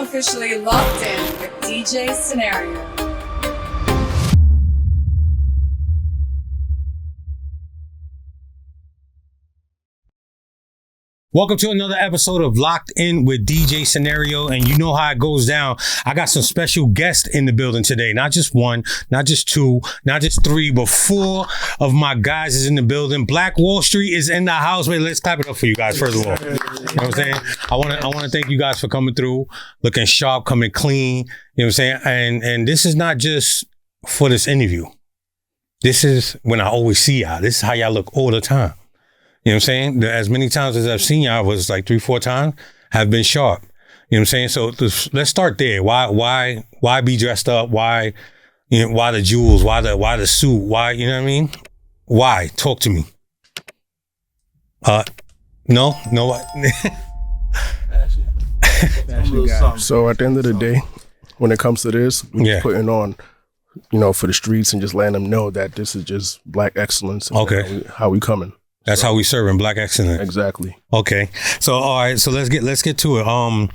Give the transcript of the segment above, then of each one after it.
officially locked in with DJ Scenario. Welcome to another episode of Locked In with DJ Scenario, and you know how it goes down. I got some special guests in the building today. Not just one, not just two, not just three, but four of my guys is in the building. Black Wall Street is in the house. Wait, let's clap it up for you guys, first of all. You know what I'm saying? I want to thank you guys for coming through, looking sharp, coming clean. You know what I'm saying? And this is not just for this interview. This is when I always see y'all. This is how y'all look all the time. You know what I'm saying? As many times as I've seen y'all, was like 3-4 times, have been sharp. You know what I'm saying? So let's start there. Why be dressed up? Why the jewels? Why the suit? Why, you know what I mean? Why? Talk to me. No. So at the end of the day, when it comes to this, we're putting on, for the streets and just letting them know that this is just black excellence. Okay. How we coming. That's how we serving black excellence. Exactly. Okay. So all right. So let's get to it.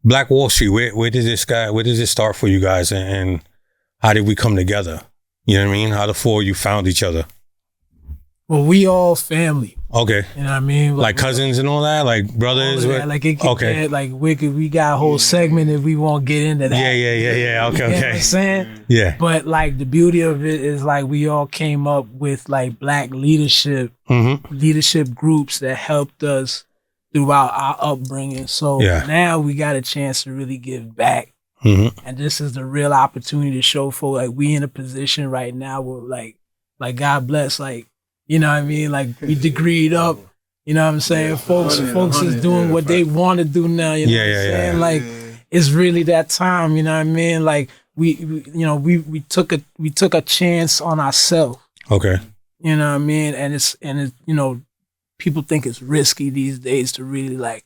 Black Wall Street. Where did this start for you guys, and how did we come together? You know what I mean? How the four of you found each other? Well, we all family. Okay. You know what I mean? Like cousins and all that, like brothers. Like it could get, like we got a whole segment if we won't get into that. Yeah. Okay. You know what I'm saying? Yeah. But like the beauty of it is like we all came up with like black leadership groups that helped us throughout our upbringing. So now we got a chance to really give back. And this is the real opportunity to show folks like we in a position right now where like God bless, like, you know what I mean? Like we degreed up, you know what I'm saying? Folks is doing what they want to do now, you know what I'm saying? Like it's really that time, you know what I mean? Like we took a chance on ourselves. Okay. You know what I mean? And it's people think it's risky these days to really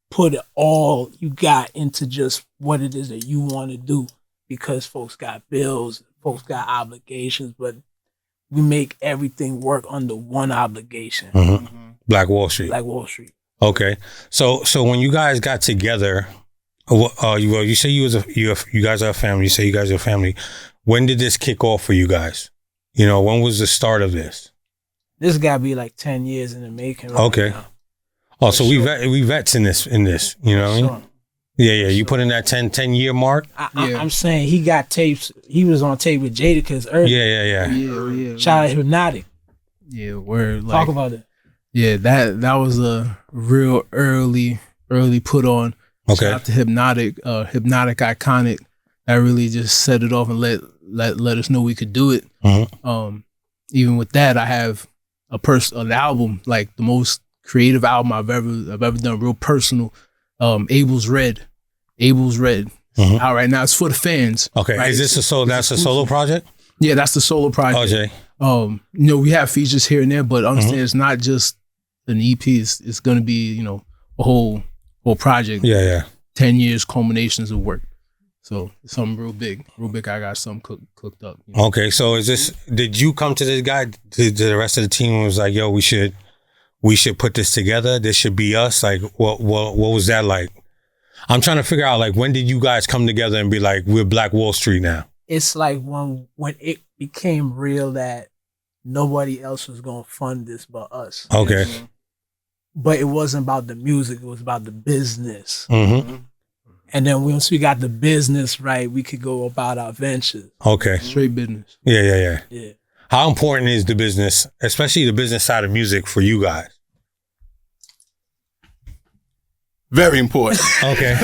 put all you got into just what it is that you want to do, because folks got bills, folks got obligations, but we make everything work under one obligation. Black Wall Street. Black Wall Street. Okay. So when you guys got together, you say you guys are a family. You say you guys are a family. When did this kick off for you guys? When was the start of this? This got to be like 10 years in the making. Right Okay. Now. Oh, so we vets in this. You know what I mean? Yeah. You put in that 10-year mark. I'm saying he got tapes. He was on tape with Jadakiss earlier. Yeah. Shout out Hypnotic. Yeah, word. Talk about it. Yeah, that was a real early put on. Okay. Shout out to Hypnotic Iconic. That really just set it off and let us know we could do it. Even with that, I have an album, like the most creative album I've ever done, real personal. Abel's Red. Out right now. It's for the fans. Okay. Right? Is this that's a solo project? Yeah, that's the solo project. Okay. We have features here and there, but understand it's not just an EP. It's going to be, a whole project. Yeah. 10 years culminations of work. So it's something real big. I got something cooked up. Okay. So did you come to this guy, to the rest of the team, and was like, yo, we should put this together. This should be us. Like, what was that like? I'm trying to figure out, like, when did you guys come together and be like, we're Black Wall Street now? It's like when it became real that nobody else was going to fund this but us. Okay. But it wasn't about the music. It was about the business. And then once we got the business right, we could go about our ventures. Okay. Straight business. Yeah. How important is the business, especially the business side of music, for you guys? Very important. Okay.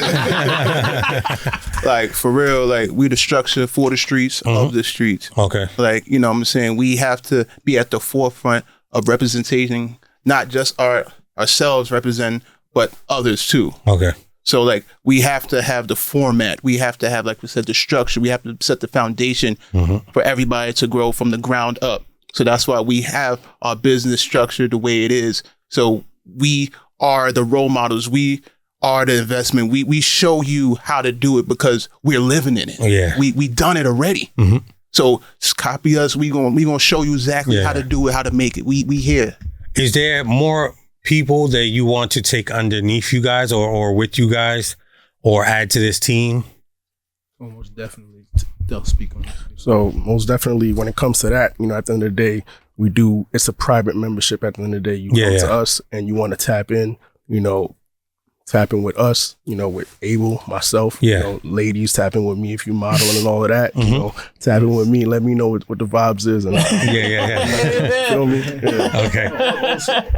Like, for real, like, we the structure for the streets, of the streets. Okay. Like, what I'm saying? We have to be at the forefront of representation, not just ourselves represent, but others too. Okay. So, like, we have to have the format. We have to have, like we said, the structure. We have to set the foundation for everybody to grow from the ground up. So that's why we have our business structure the way it is. So we are the role models. We are the investment. We show you how to do it because we're living in it. Yeah. We done it already. So just copy us. We gonna show you exactly how to do it, how to make it. We here. Is there more people that you want to take underneath you guys or with you guys or add to this team? Almost definitely. They'll speak on that. So most definitely when it comes to that, at the end of the day, it's a private membership at the end of the day. You come to us and you want to tap in, tap in with us, with Abel, myself, ladies, tap in with me if you modeling and all of that, tap in with me, let me know what the vibes is. And feel me? Yeah. Okay.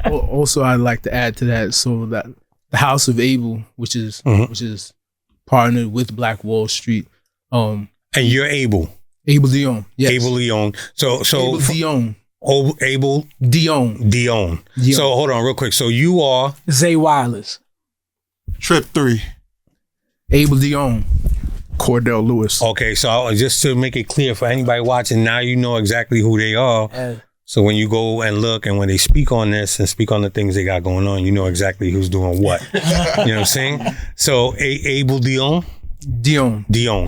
Also, I'd like to add to that, so that the House of Abel, which is partnered with Black Wall Street. And you're Abel Dion. Yes. Abel Leon. So Abel Dion. Abel Dion. So hold on real quick. So you are Zay Wireless. Trip 3. Abel Dion. Cordell Lewis. Okay, so just to make it clear for anybody watching, now you know exactly who they are. So when you go and look, and when they speak on this and speak on the things they got going on, you know exactly who's doing what. You know what I'm saying? So Abel Dion.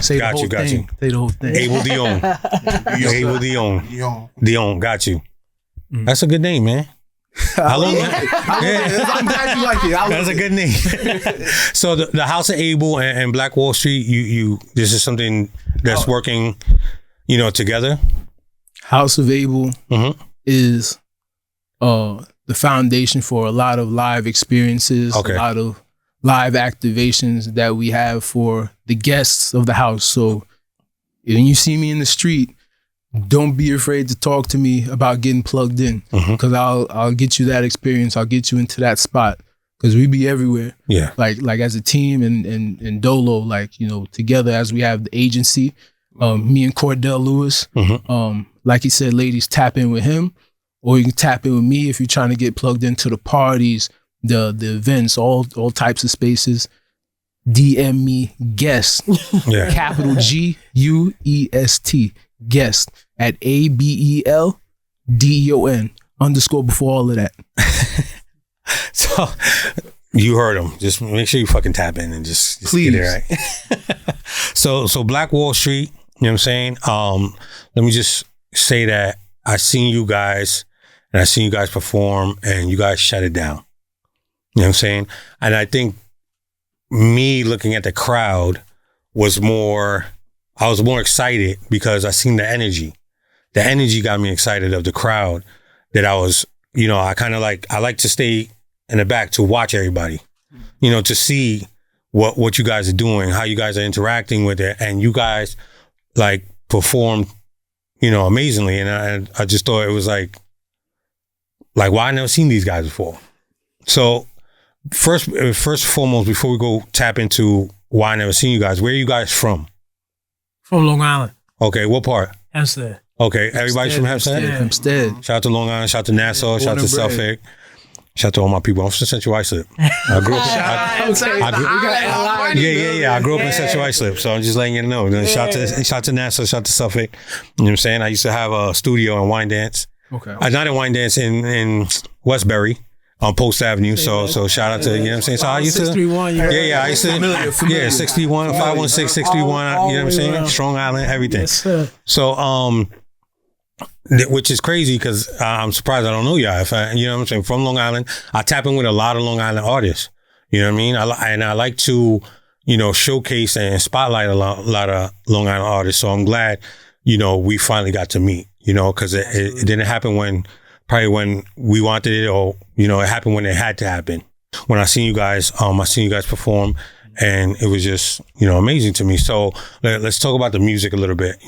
Say Got you. Say the whole thing. Abel Dion. Abel Dion. Got you. That's a good name, man. How long? I'm glad you like it. That's a good name. So the House of Abel and Black Wall Street, you this is something that's working, together. House of Abel is the foundation for a lot of live experiences, a lot of live activations that we have for the guests of the house. So when you see me in the street, don't be afraid to talk to me about getting plugged in, because I'll get you that experience. I'll get you into that spot, because we be everywhere. Yeah, like as a team and Dolo, together as we have the agency. Me and Cordell Lewis. Like he said, ladies, tap in with him, or you can tap in with me if you're trying to get plugged into the parties, the events, all types of spaces. DM me guest, capital GUEST, guest at ABELDEON _ before all of that. So you heard him. Just make sure you fucking tap in and just please get it right. So Black Wall Street, you know what I'm saying? Let me just say that I seen you guys perform, and you guys shut it down. You know what I'm saying? And I think me looking at the crowd I was more excited because I seen the energy. The energy got me excited of the crowd, that I was, I like to stay in the back to watch everybody, to see what you guys are doing, how you guys are interacting with it. And you guys performed, amazingly. And I just thought it was like, why I never seen these guys before. So first and foremost, before we go tap into why I never seen you guys, where are you guys from? From Long Island. Okay, what part? Hempstead. Okay, everybody's from Hempstead? Hempstead. Shout out to Long Island, shout out to Nassau, shout out to Suffolk. Shout out to all my people. I'm from Central Islip. I grew up. I grew up in Central Islip, so I'm just letting you know. Shout out to Nassau, shout out to Suffolk. You know what I'm saying? I used to have a studio in Wine Dance. Okay. Not in Wine Dance, in Westbury. On Post Avenue, so shout out to, you know what I'm saying? So I used to, 61, I used to, familiar. 61, 516, 61, you know what I'm saying? Strong Island, everything. Yes, sir. So, which is crazy, because I'm surprised I don't know y'all. You know what I'm saying? From Long Island, I tap in with a lot of Long Island artists. You know what I mean? I like to, showcase and spotlight a lot of Long Island artists. So I'm glad, we finally got to meet, because it didn't happen when we wanted it, or, it happened when it had to happen. When I seen you guys perform, and it was just, amazing to me. So let's talk about the music a little bit.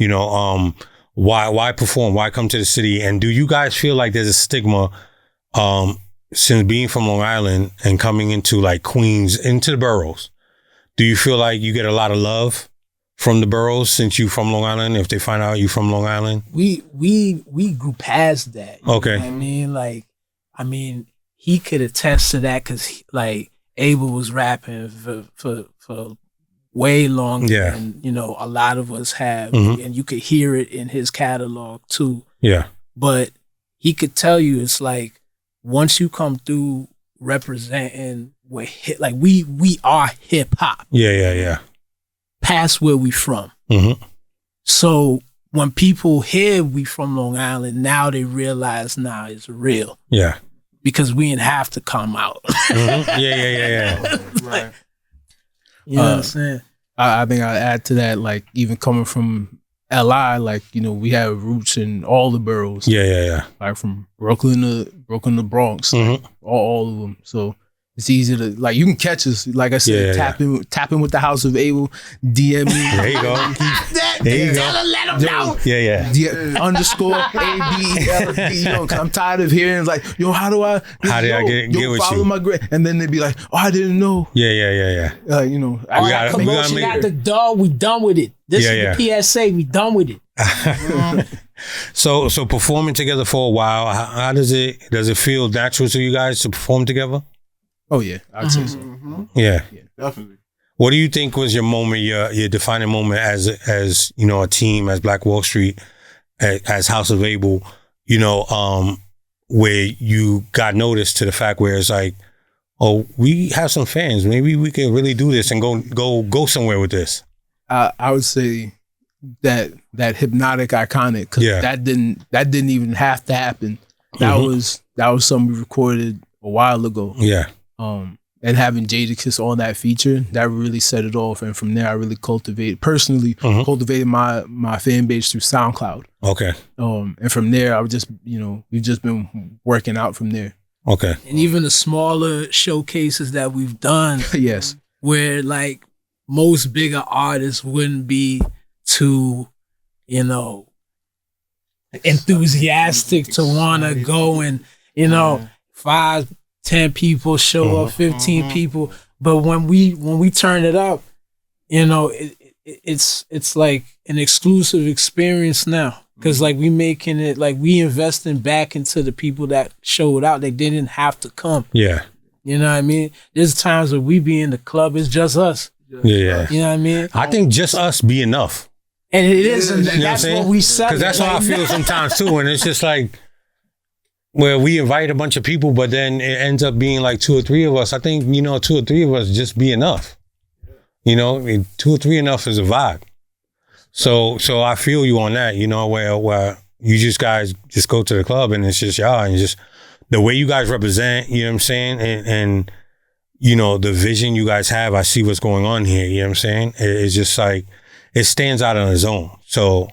Why perform? Why come to the city? And do you guys feel like there's a stigma, since being from Long Island and coming into Queens, into the boroughs? Do you feel like you get a lot of love from the boroughs since you from Long Island? If they find out you from Long Island, we grew past that. Okay, I mean, he could attest to that, because Abel was rapping for way longer than a lot of us have, and you could hear it in his catalog too. Yeah, but he could tell you, it's once you come through representing with we are hip hop. Yeah. Past where we from. So when people hear we from Long Island, now they realize it's real. Yeah. Because we didn't have to come out. Yeah. Right. You know what I'm saying? I think I add to that, like even coming from LI, like, you know, we have roots in all the boroughs. Yeah. Like from Brooklyn to Bronx, like, all of them. So it's easy to, like, you can catch us. Like I said, tap in with the House of Able, DM me. There you go. There you go. Let them know. Yeah. _ABLD. You know, cause I'm tired of hearing like, yo, how do I get with follow you? My grade? And then they'd be like, oh, I didn't know. Yeah. You know, Commotion at the door. We done with it. This is the PSA. We done with it. So performing together for a while, how does it feel natural to you guys to perform together? Oh yeah, I'd say so. Yeah, Definitely. What do you think was your moment, your defining moment as you know, a team, as Black Wall Street, as House of Able, you know, where you got noticed to the fact where it's like, oh, we have some fans, maybe we can really do this and go somewhere with this. I would say that Hypnotic Iconic, because that didn't even have to happen. That was something we recorded a while ago. Yeah. And having Jadakiss on that feature, that really set it off. And from there, I really cultivated my fan base through SoundCloud. Okay. And from there, I was just, you know, we've just been working out from there. Okay. And even the smaller showcases that we've done. Yes. Where like most bigger artists wouldn't be too, you know, enthusiastic to want to go and, you know, 5, 10 people show up, 15 people. But when we turn it up, you know, it's like an exclusive experience now. Cause like we making it, like we investing back into the people that showed out. They didn't have to come. Yeah. You know what I mean? There's times where we be in the club, it's just us. Yeah. You know what I mean? I think just us be enough. And it is, and you know that's what we said. Because that's how I feel sometimes too. And it's just like, where we invite a bunch of people, but then it ends up being like 2 or 3 of us. I think, you know, 2 or 3 of us just be enough. You know, 2 or 3 enough is a vibe. So I feel you on that, you know, where you just guys just go to the club and it's just y'all and just the way you guys represent, you know what I'm saying? And you know, the vision you guys have, I see what's going on here, you know what I'm saying? It's just like, it stands out on its own. So,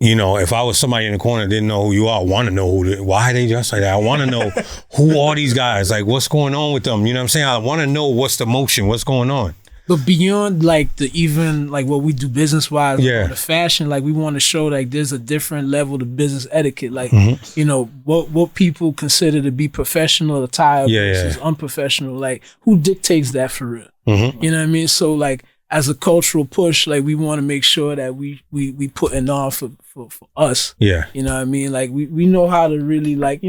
you know, if I was somebody in the corner didn't know who you are, I want to know why they just like that. I want to know who are these guys? Like, what's going on with them? You know what I'm saying? I want to know what's the motion, what's going on. But beyond like the even like what we do business wise, yeah, the fashion, like we want to show like there's a different level to business etiquette. Like you know what people consider to be professional attire versus unprofessional. Like who dictates that for real? You know what I mean? So like as a cultural push, like we want to make sure that we putting on for us. Yeah, you know what I mean? Like we know how to really like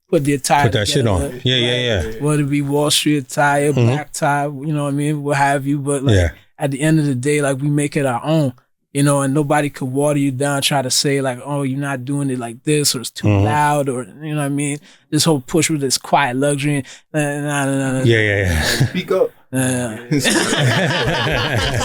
put the attire. Put that shit on. Yeah. Whether it be Wall Street attire, black tie, you know what I mean, what have you. But like at the end of the day, like we make it our own, you know, and nobody could water you down, try to say like, oh, you're not doing it like this or it's too loud or, you know what I mean? This whole push with this quiet luxury. Yeah. Speak up. At the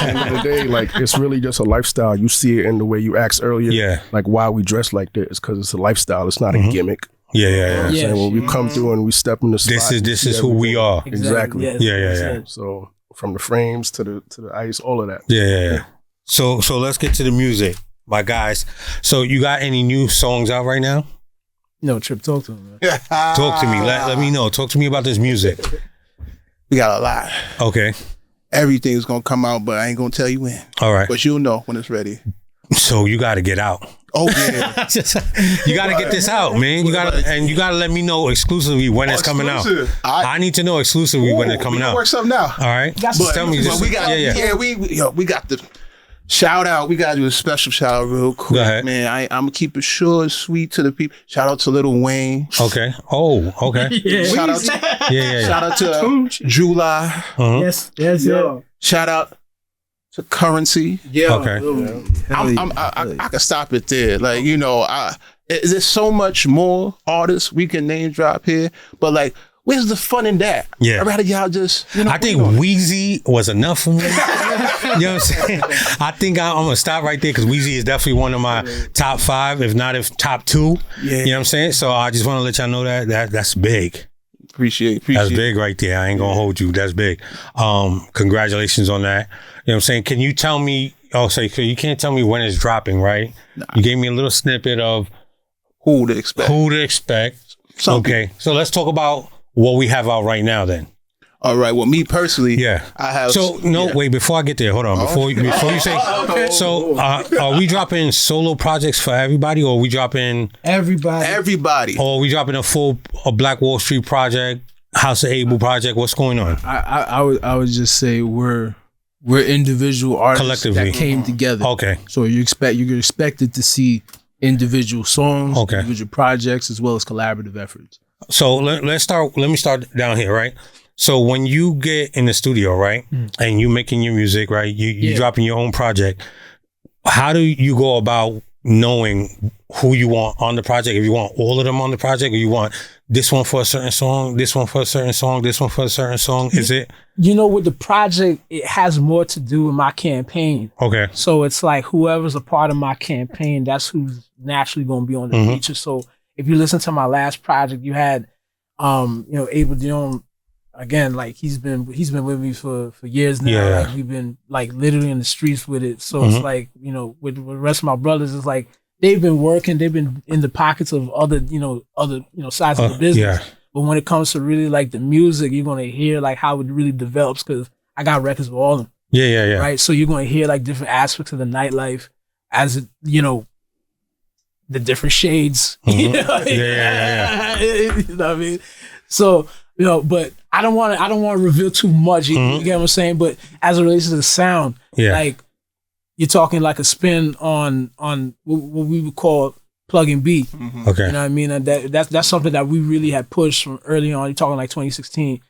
end of the day, like it's really just a lifestyle. You see it in the way you asked earlier. Yeah. Like why we dress like this, because it's a lifestyle. It's not a gimmick. Yeah. You know when we come through and we step in the spot, this is who we are. Exactly. Yeah. So from the frames to the ice, all of that. Yeah. So let's get to the music, my guys. So you got any new songs out right now? No, Trip, talk to me, man. Talk to me. Let me know. Talk to me about this music. We got a lot. Okay. Everything's gonna come out, but I ain't gonna tell you when. All right. But you'll know when it's ready. So you got to get out. Oh yeah. You got to get this out, man. You got to let me know exclusively when it's coming out. I need to know exclusively when it's coming out. Work something out. All right. Tell me. We got the shout out. We gotta do a special shout out real quick, man. I'm gonna keep it short and sweet to the people. Shout out to Lil Wayne. Okay. Oh, okay. Shout out to Shout out to July. Yes. Shout out to Currency. Okay. I can stop it there. Like, you know, there's so much more artists we can name drop here, but like, where's the fun in that? Yeah. I'd rather y'all just, I think Weezy was enough for me. You know what I'm saying? I think I'm going to stop right there because Weezy is definitely one of my top 5, if not top 2. Yeah. You know what I'm saying? So I just want to let y'all know that's big. Appreciate That's big right there. I ain't gonna hold you. That's big. Congratulations on that. You know what I'm saying? Can you tell me, so you can't tell me when it's dropping, right? Nah. You gave me a little snippet of who to expect. Something. Okay. So let's talk about what we have out right now then. All right. Well, me personally, I have. So wait. Before I get there, hold on. Before you say, okay. So are we dropping solo projects for everybody, or are we dropping everybody, or are we dropping a Black Wall Street project, House of Able project? What's going on? I would just say we're individual artists collectively that came together. Okay. So you're expected to see individual songs, individual projects, as well as collaborative efforts. So let me start down here, right? So when you get in the studio, right, and you making your music, right, you dropping your own project, how do you go about knowing who you want on the project? If you want all of them on the project, or you want this one for a certain song, this one for a certain song, this one for a certain song, is it? You know, with the project, it has more to do with my campaign. Okay. So it's like whoever's a part of my campaign, that's who's naturally going to be on the feature. So if you listen to my last project, you had, Abel Dion. Again, like he's been with me for years now. Yeah. Like we've been like literally in the streets with it. So it's like, with the rest of my brothers, it's like they've been working, they've been in the pockets of other sides of the business. Yeah. But when it comes to really like the music, you're gonna hear like how it really develops, because I got records with all of them. Yeah. Right. So you're gonna hear like different aspects of the nightlife as it, the different shades. Yeah. You know what I mean? So, but I don't want to reveal too much. You get what I'm saying? But as it relates to the sound, like you're talking like a spin on what we would call plug and beat. Okay. You know what I mean? And that's something that we really had pushed from early on. You're talking like 2016.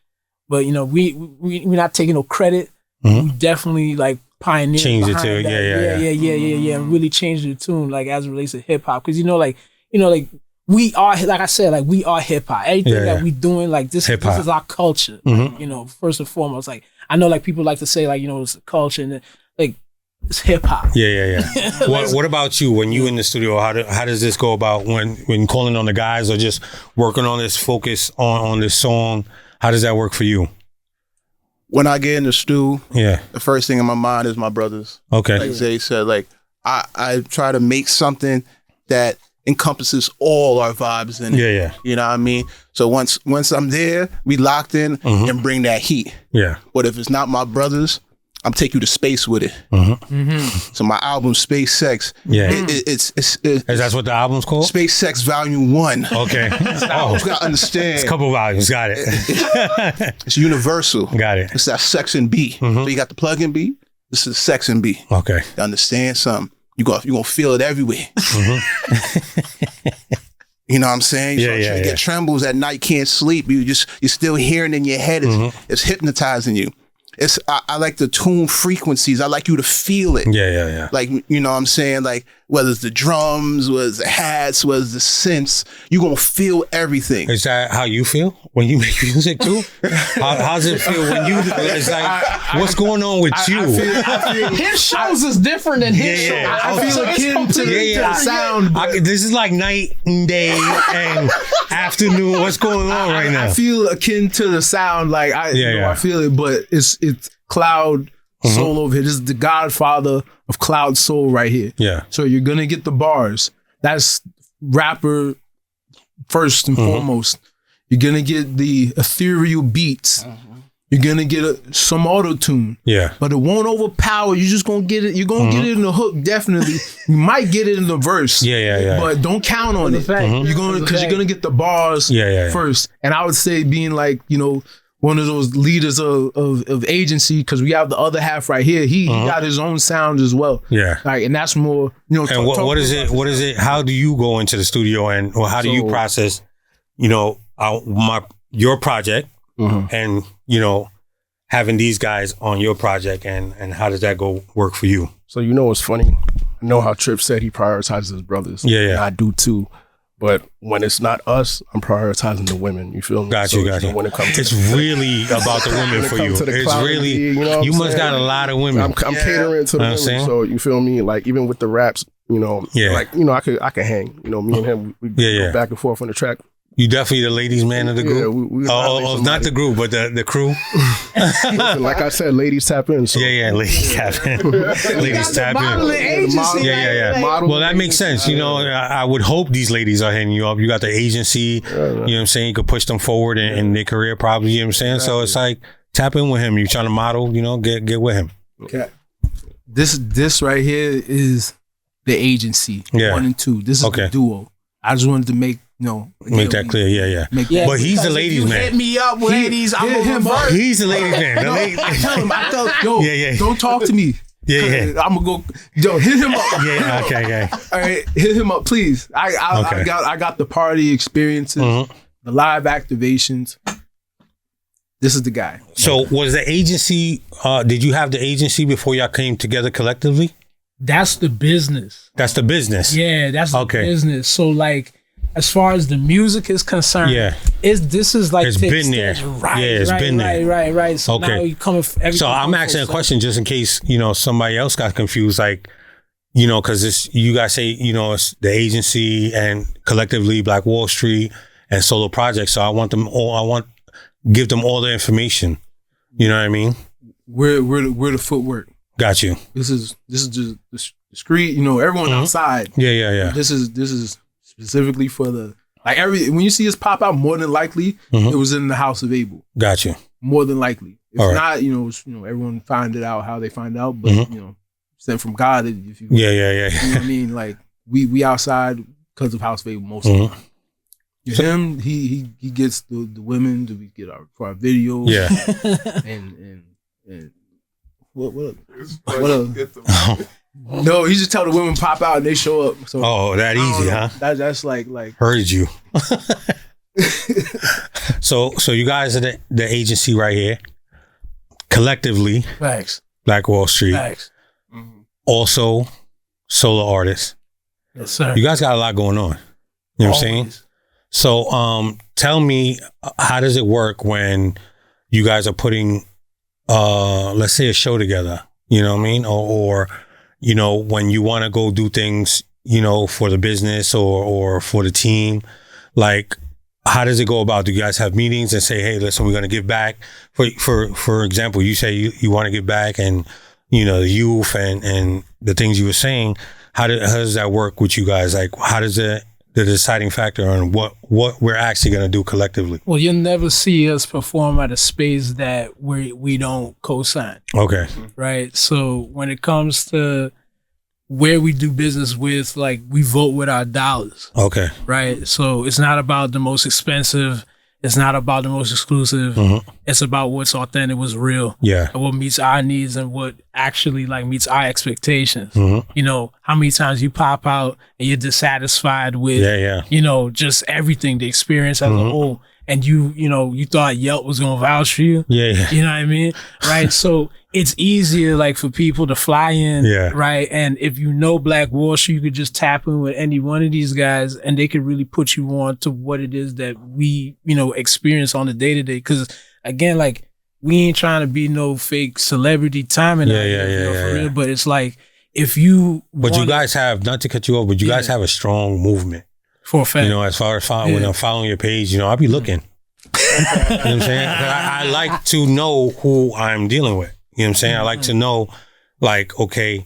But we're not taking no credit. We definitely like pioneered. Change it to yeah. And really changed the tune like as it relates to hip hop. Because we are, like I said, like we are hip hop. Everything that we doing, like this is our culture. Like, first and foremost, like I know like people like to say like, it's a culture and like it's hip hop. Yeah. What about you when you in the studio? How does this go about when calling on the guys or just working on this focus on this song? How does that work for you? When I get in the stew, the first thing in my mind is my brothers. Okay. Like Zay said, like I try to make something that encompasses all our vibes in it. Yeah. You know what I mean? So once I'm there, we locked in and bring that heat. Yeah. But if it's not my brothers, I'm take you to space with it. So my album, Space Sex. Yeah. Is that what the album's called? Space Sex Volume 1. Okay. You gotta understand. It's a couple volumes. Got it. It's universal. Got it. It's that sex and B. So you got the plug and B. This is sex and B. Okay. You understand something? You gonna feel it everywhere. You know what I'm saying? You get trembles at night, can't sleep. You're still hearing in your head. It's hypnotizing you. I like the tune frequencies. I like you to feel it. Yeah. Like, you know what I'm saying? Like, whether it's the drums, whether it's the hats, whether it's the synths, you're going to feel everything. Is that how you feel when you make music too? How's it feel when you, it's like, what's going on with you? I feel his shows is different than his shows. I feel akin to the sound. This is like night and day and afternoon. What's going on right now? I feel akin to the sound. Like, I feel it, but it's Cloud Soul over here. This is the godfather of Cloud Soul right here. Yeah. So you're going to get the bars. That's rapper first and foremost. You're going to get the ethereal beats. You're going to get some auto-tune. Yeah. But it won't overpower. You're just going to get it. You're going to get it in the hook, definitely. You might get it in the verse. Yeah. But don't count on it. You're going to get the bars first. And I would say being like, one of those leaders of agency, because we have the other half right here. He got his own sound as well. Yeah. Like, and that's more, And what is it? What is it? How do you go into the studio or how do you process, your project and, having these guys on your project and how does that go work for you? So, what's funny? I know how Tripp said he prioritizes his brothers. Yeah. And I do too. But when it's not us, I'm prioritizing the women. You feel me? Got you. When it comes it's really about the women for you. It's really, you must got a lot of women. I'm catering to the women. So you feel me? Like even with the raps, like, I could hang. Me and him, we go back and forth on the track. You definitely the ladies' man of the group. we not the group, but the crew. Listen, like I said, ladies tap in. So. Yeah, ladies tap in. Ladies tap in. Agency, Yeah. Well, that makes sense. You know, I would hope these ladies are hitting you up. You got the agency. You know what I'm saying? You could push them forward in their career, probably. You know what I'm saying? So it's like tap in with him. You're trying to model. You know, get with him. Okay. This right here is the agency. 1 and 2. This is the duo. I just wanted to make that clear. Yeah. But he's the ladies' man. Hit me up, ladies. I'm gonna reverse. He's the ladies' man. I tell him, don't talk to me. Yeah. I'm gonna go. Hit him up. Yeah. Okay. All right, hit him up, please. I got the party experiences, the live activations. This is the guy. So was the agency? Did you have the agency before y'all came together collectively? That's the business. That's the business. Yeah, that's the business. So like, as far as the music is concerned, this is like it's been there. Right, it's been there. Right. So now you come. So I'm asking a question just in case somebody else got confused, like because you guys say it's the agency and collectively Black Wall Street and solo projects. So I want them all. I want give them all the information. You know what I mean? We're the footwork. Got you. This is just the street. Everyone outside. Yeah. This is specifically for the when you see us pop out, more than likely it was in the house of Abel. Got you. More than likely. If not, everyone find it out how they find out, but sent from God. If you yeah. You know what I mean? Like we outside because of house of Abel most of the time. Him, he gets the women to get for our videos. Yeah. and what No, he just tell the women pop out and they show up. So that easy, huh? That's like heard you. So you guys are the agency right here, collectively. Thanks. Black Wall Street. Thanks. Also, solo artists. Yes, sir. You guys got a lot going on. You know what I'm saying? So, tell me, how does it work when you guys are putting, let's say, a show together? You know what I mean? Or when you want to go do things, for the business or for the team, like, how does it go about? Do you guys have meetings and say, hey, listen, we're going to give back? For example, you say you want to give back and, the youth and the things you were saying, how does that work with you guys? Like, how does the deciding factor on what we're actually going to do collectively? Well, you'll never see us perform at a space that we don't co-sign. Okay. Right. So when it comes to where we do business with, like, we vote with our dollars. Okay. Right. So it's not about the most expensive. It's not about the most exclusive. It's about what's authentic, what's real. Yeah. And what meets our needs and what actually meets our expectations. How many times you pop out and you're dissatisfied with, just everything, the experience as a whole. And you thought Yelp was going to vouch for you. Yeah. You know what I mean? Right. So it's easier for people to fly in. Yeah. Right. And if Black Wall Street, you could just tap in with any one of these guys and they could really put you on to what it is that we, experience on the day to day. Cause again, we ain't trying to be no fake celebrity timing. For real. But it's like, if you, but you guys have, not to cut you off, but you guys have a strong movement. For a fact. As far as when I'm following your page, I'll be looking. You know what I'm saying? I like to know who I'm dealing with. You know what I'm saying? I like to know, okay,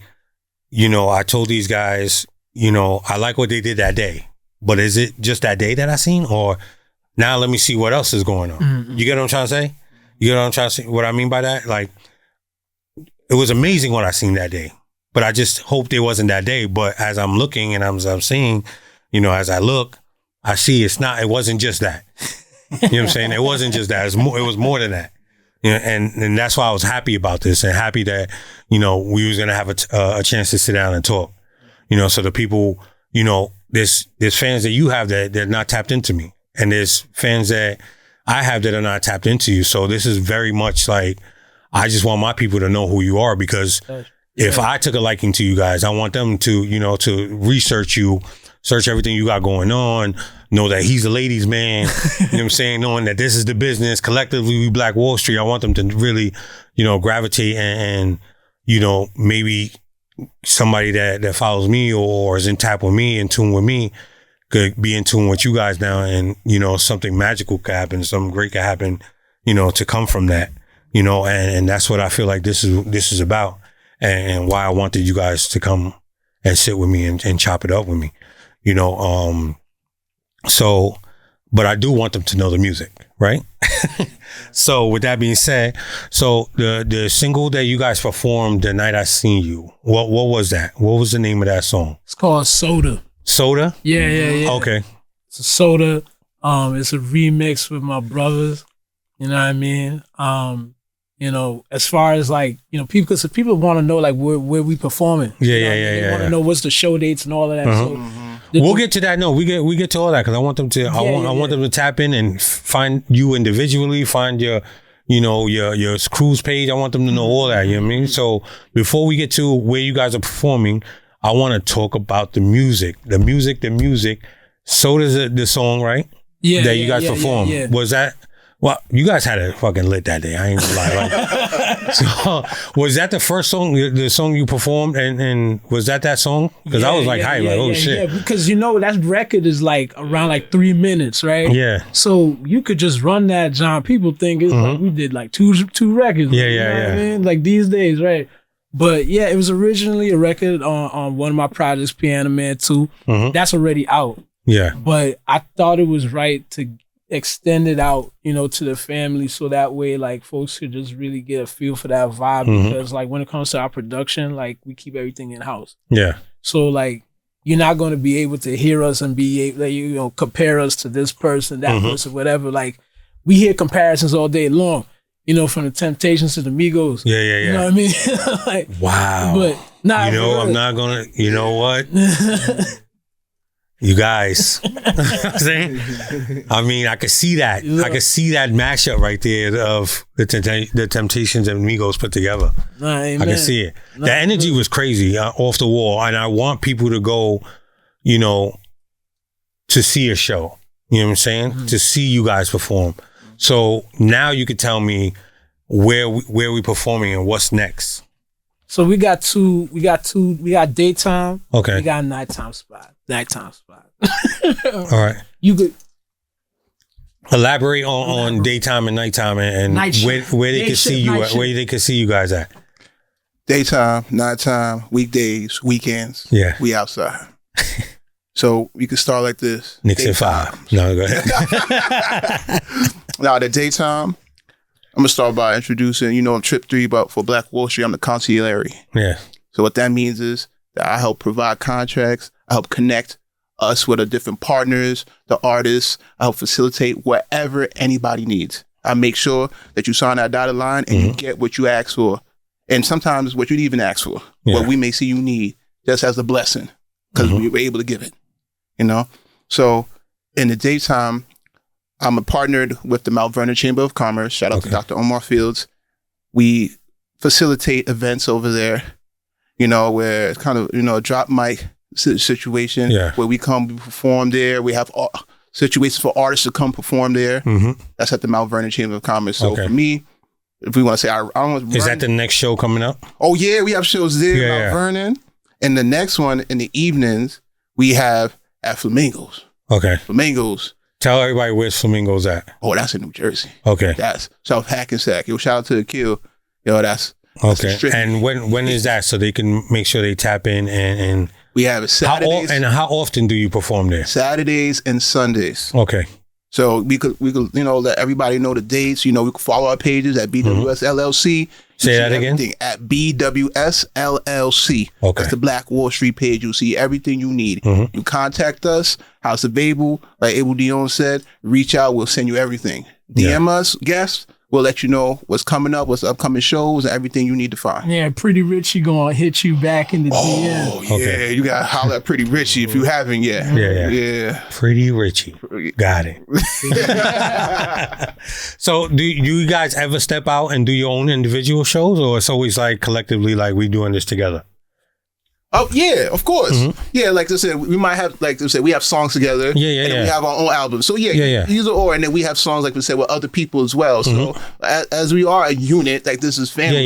I told these guys, I like what they did that day. But is it just that day that I seen? Or now let me see what else is going on. You get what I'm trying to say? You get what I'm trying to say? What I mean by that? It was amazing what I seen that day. But I just hoped it wasn't that day. But as I'm looking and I'm seeing, as I look, I see it wasn't just that. You know what I'm saying? It wasn't just that. It was more than that. And that's why I was happy about this and happy that, we was going to have a chance to sit down and talk. So the people, there's fans that you have that they're not tapped into me. And there's fans that I have that are not tapped into you. So this is very much I just want my people to know who you are, because if I took a liking to you guys, I want them to, to research you, search everything you got going on, know that he's a ladies' man, you know what I'm saying, knowing that this is the business, collectively we Black Wall Street. I want them to really, gravitate and maybe somebody that follows me or is in tap with me, in tune with me, could be in tune with you guys now, and something magical could happen, something great could happen, to come from that, and that's what I feel like this is about, and why I wanted you guys to come and sit with me and chop it up with me, so, but I do want them to know the music, right? So with that being said, so the single that you guys performed the night I seen you, what was that? What was the name of that song? It's called Soda. Soda? Yeah. Okay. It's a Soda. It's a remix with my brothers. You know what I mean? As far as people want to know like where we performing. They want to know what's the show dates and all of that. We'll get to that. No, we get to all that because I want them to. I want them to tap in and find you individually. Find your cruise page. I want them to know all that. You know what I mean? So before we get to where you guys are performing, I want to talk about the music. The music. Soda's the song, right? Yeah. That you guys performed. Yeah. Was that? Well, you guys had it fucking lit that day. I ain't gonna lie. Right? So, was that the first song, the song you performed, and was that song? Because I was like, hype, shit. Yeah, because that record is like around like 3 minutes, right? Yeah. So you could just run that, John. People think it's like we did like two records. Yeah, you know what I mean? Like these days, right? But yeah, it was originally a record on one of my projects, Piano Man 2. That's already out. Yeah. But I thought it was right to extend it out, to the family, so that way like folks could just really get a feel for that vibe, because like when it comes to our production, like we keep everything in house. Yeah. So like you're not going to be able to hear us and be able, compare us to this person, that person, whatever. Like we hear comparisons all day long, from the Temptations to the Migos. Yeah. You know what I mean? Like, wow. But I'm not gonna. You know what? You guys, you know what I'm saying? I mean, I could see that. Yeah. I could see that mashup right there of the Temptations and Migos put together. I can see it. The energy was crazy, off the wall, and I want people to go, to see a show. You know what I'm saying? To see you guys perform. So now you could tell me where we performing and what's next. So we got daytime. Okay. We got nighttime spot. All right. You could elaborate on daytime and nighttime and where they can see you at, where they can see you guys at. Daytime, nighttime, weekdays, weekends. Yeah. We outside. So you can start like this. Nixon 5. No, go ahead. Now the daytime, I'm gonna start by introducing, I'm Trip 3, but for Black Wall Street, I'm the conciliary. Yeah. So what that means is that I help provide contracts, I help connect us with the different partners, the artists, I help facilitate whatever anybody needs. I make sure that you sign that dotted line and you get what you ask for. And sometimes what you didn't even ask for, what we may see you need, just as a blessing, because we were able to give it, So in the daytime, I'm partnered with the Mount Vernon Chamber of Commerce. Shout out to Dr. Omar Fields. We facilitate events over there, where it's kind of, a drop mic situation where we perform there. We have situations for artists to come perform there. That's at the Mount Vernon Chamber of Commerce. So for me, if we want to say, I don't is that the next show coming up? Oh yeah, we have shows there, Mount Vernon. And the next one in the evenings, we have at Flamingos. Okay. Flamingos. Tell everybody where's Flamingos at. Oh, that's in New Jersey. Okay. That's South Hackensack. Shout out to the Kill. That's okay. And when is that, so they can make sure they tap in and we have it Saturdays. How often do you perform there? Saturdays and Sundays. Okay. So we could let everybody know the dates. We could follow our pages at BWS LLC. Say that again. At BWS LLC. Okay. That's the Black Wall Street page. You'll see everything you need. You contact us. House available. Like Abel Dion said, reach out. We'll send you everything. DM us, guests. We'll let you know what's coming up, what's upcoming shows, and everything you need to find. Yeah, Pretty Richie gonna hit you back in the DM. Oh, yeah. Okay. You got to holler at Pretty Richie if you haven't yet. Yeah. Pretty Richie. Got it. So do you guys ever step out and do your own individual shows, or it's always like collectively, like we doing this together? Oh yeah, of course. Yeah, like I said, we might have, like I said, we have songs together. And we have our own albums. So either or, and then we have songs, like we said, with other people as well. So as we are a unit, like this is family.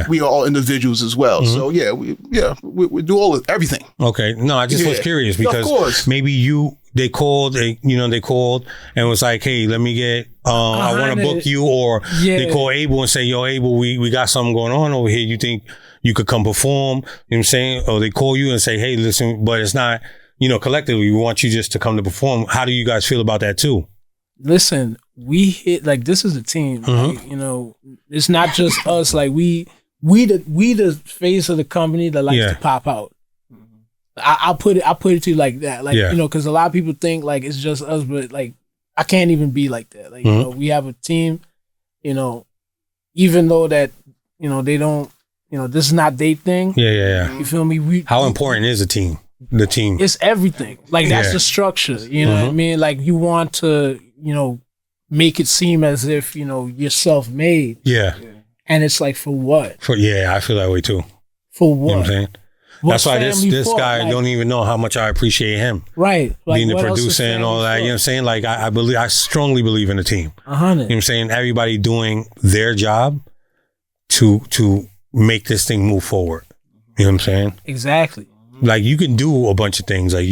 We are all individuals as well. So we do everything. Okay, no, I just was curious because of course. maybe you they called and was like, hey, let me get I want to book you, or they call Abel and say, yo, Abel, we got something going on over here. You think you could come perform? You know what I'm saying? Or they call you and say, hey, listen, but it's not, collectively, we want you just to come to perform. How do you guys feel about that too? Listen, we hit, like, this is a team. Right? It's not just us. Like, we the face of the company that likes to pop out. I'll put it to you like that. Like, because a lot of people think like it's just us, but like I can't even be like that. Like, we have a team, even though that, they don't, this is not their thing. Yeah. You feel me? How important is the team? It's everything. Like, that's the structure. You know what I mean? Like, you want to, make it seem as if, you're self-made. Yeah. And it's like, for what? I feel that way too. For what? You know what I'm saying? That's why this guy, like, don't even know how much I appreciate him. Right. Like, being the producer and all that. You know what I'm saying? Like, I strongly believe in the team. 100. You know what I'm saying? Everybody doing their job to make this thing move forward. You know what I'm saying? Exactly. Like, you can do a bunch of things. But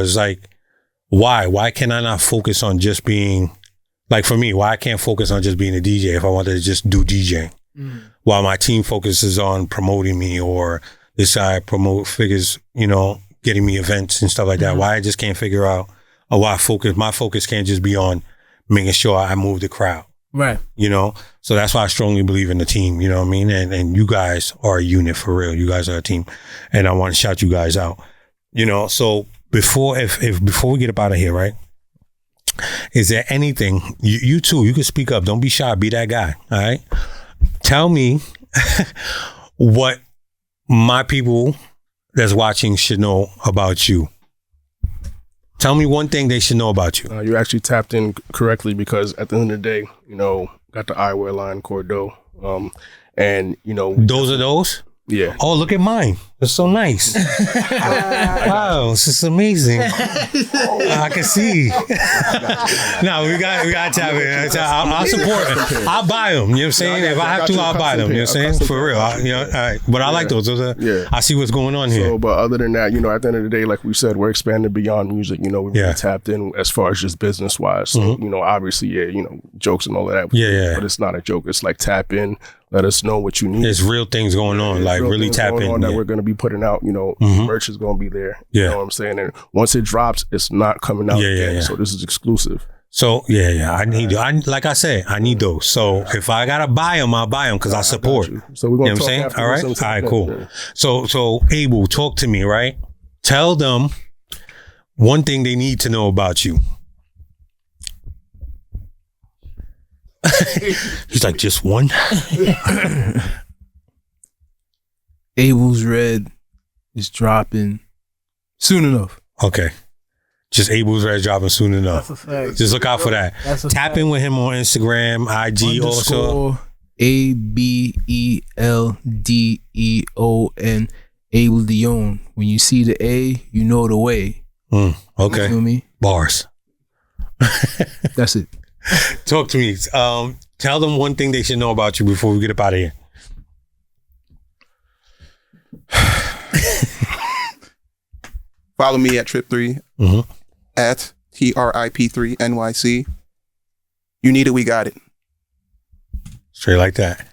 it's like, why? Why can I not focus on just being, like, for me, why I can't focus on just being a DJ if I wanted to just do DJing? While my team focuses on promoting me, or this guy figures, getting me events and stuff like that. Why I just can't figure out, or why my focus can't just be on making sure I move the crowd. Right. So that's why I strongly believe in the team, you know what I mean? And you guys are a unit for real. You guys are a team. And I want to shout you guys out. So before we get up out of here, right? Is there anything, you too, you can speak up. Don't be shy. Be that guy. All right. Tell me what my people that's watching should know about you. Tell me one thing they should know about you. You actually tapped in correctly, because at the end of the day, got the eyewear line, Cordeaux. And, Those are those? Yeah. Oh, look at mine. It's so nice. Wow, this is amazing. I can see. No, we got to tap in. I'll support it. I'll buy them. You know what I'm saying? If I have to, I'll buy them. You know what I'm saying? For real. All right. But I like those. I see what's going on here. So, but other than that, at the end of the day, like we said, we're expanding beyond music. We really tapped in as far as just business wise. So, obviously, jokes and all of that. Yeah. But it's not a joke. It's like, tap in. Let us know what you need. There's real things going on. Like, really tap in. That we're going to be putting out. Merch is going to be there. You know what I'm saying? And once it drops, it's not coming out again. Yeah. So this is exclusive. So I need. Like I said, I need those. So if I gotta buy them, I'll buy them because I support. So we're gonna talk saying? After all right. All right. Cool. Yeah. So Abel, talk to me. Right. Tell them one thing they need to know about you. He's like, just one. Abel's Red is dropping soon enough. Okay. Just Abel's Red dropping soon enough. That's a fact. Just look out for that. Tap in with him on Instagram, IG also. ABELDEON, Abel Dion. When you see the A, you know the way. Okay. You feel me? Bars. That's it. Talk to me. Tell them one thing they should know about you before we get up out of here. Follow me at Trip3 at TRIP3 NYC. You need it, we got it. Straight like that.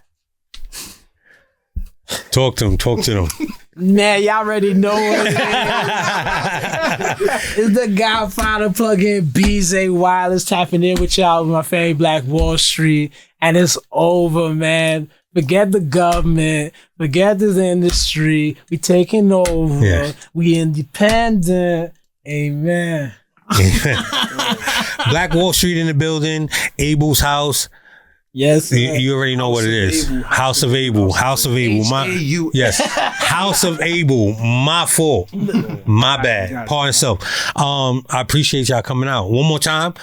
Talk to them. Man, y'all already know what it is. It's the Godfather plug-in BZ Wireless tapping in with y'all with my family Black Wall Street. And it's over, man. Forget the government. Forget this industry. We taking over. Yeah. We independent. Amen. Black Wall Street in the building. Abel's house. Yes. You already know what it is. House of Abel. House of Abel. Yes. House of Abel. My fault. My bad. Pardon self. I appreciate y'all coming out. One more time.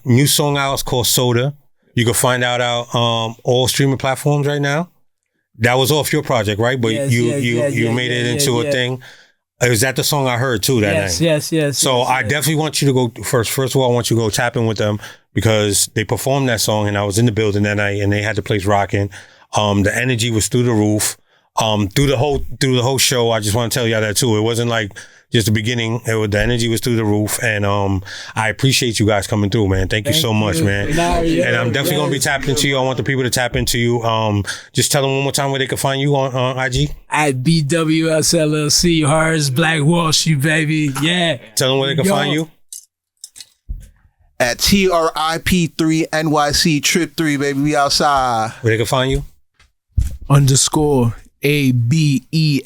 New song out. It's called Soda. You can find out all streaming platforms right now. That was off your project, right? But you made it into a thing. Is that the song I heard too that night? Yes. So I definitely want you to go first. First of all, I want you to go tap in with them because they performed that song and I was in the building that night and they had the place rocking. The energy was through the roof. Through the whole show. I just want to tell y'all that too. It wasn't like just the beginning. The energy was through the roof, and I appreciate you guys coming through, man. Thank you so much, man. And I'm definitely gonna be tapping into you. I want the people to tap into you. Just tell them one more time where they can find you on IG. At BWSLLC, Hers Black Wall Street, baby. Yeah. Tell them where they can find you. At TRIP3NYC Trip 3, baby. We outside. Where they can find you? _ ABELDEON.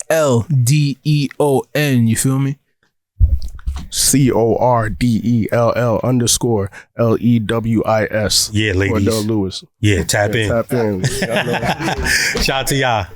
You feel me? CORDELL_LEWIS. Yeah, ladies. Cordell Lewis. Yeah, tap in. Tap in. Shout out to y'all.